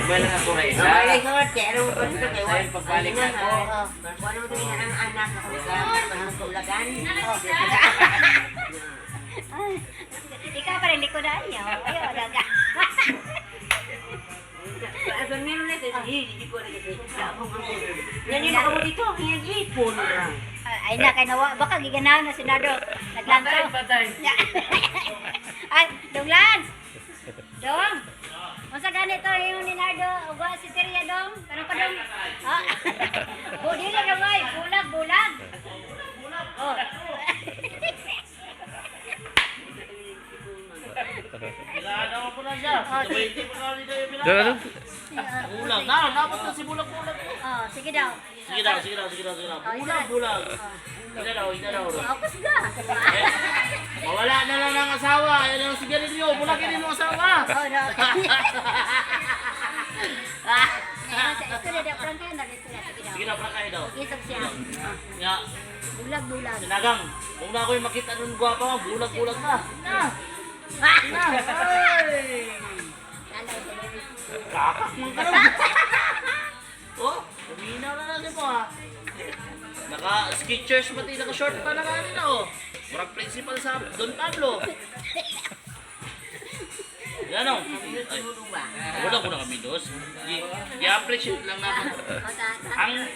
Balik ako rin. Balik ko, kaya ano mo pa dito kay Sa'yo, pagbalik ako. Kung ano mo ito ang anak na magulagan. Ikaw pa rin likodan niyo. Ayaw, daga. Asan meron na ito? Hindi ko rin ito. Yan yung ako dito. Yan ipon. Ay na, kay nawa. Baka giganahan na si Nardo. Naglanto. Patay. Ay, Donglan! Dong! Masa ganito yung ni Nardo? Uga si Teria, Dong? Tanong ka, Dong? Ha? Budi na gamay. Bulag, bulag. Oh. Kailangan ako po na siya. Sabay-ibig mo na dito yung Doon, ano? Bulag. Dapat na si bulag-bulag. Oh, sige daw. Sige daw. Bulag-bulag. Ina daw. Apos ka. Mawala na lang ng asawa. Yan ang sigarilyo. Bulagin din mo asawa. Oh, no. Ito na daw. Prangka na dito na. Sige daw. Sige daw, prakay daw. Isog siya. Ya, Bulag, bulag. sinagang. Kung na ako yung makita nun gwapa mo, bulag-bulag na. Na. Ah! Ay! Kakak man ka nun. Oh, kuminaw na natin mo ha. Naka-sketchers pati, naka-short pa na natin oh. Murag principal sa Don Pablo. Yan o. Wala ko na kami dos. I-appreciate lang natin.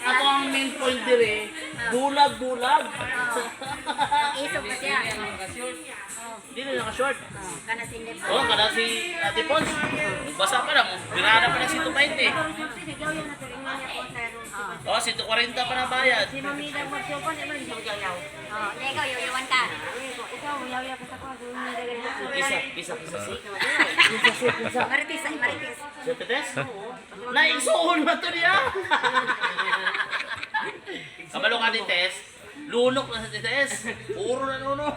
Ako ang main point dire, bulag-bulag. Isog na siya. Hindi na naka-short. Kana sinip. Oh, kada si Ate Pons. Basa pa lang. Birada pa lang si 220. Oh, si 40 pa na bayad. Si Mami lang magsupan, naman isang gayaw. Oh, ikaw yuyawan ka. Ikaw, yaw-yaw ka sa ko. Isa si. Maritis, ay maritis. Si Tetes? Naigsuon ba ito niya? Kabalo ka ni Tess. Lunok na sa Tetes. Puro na lunok.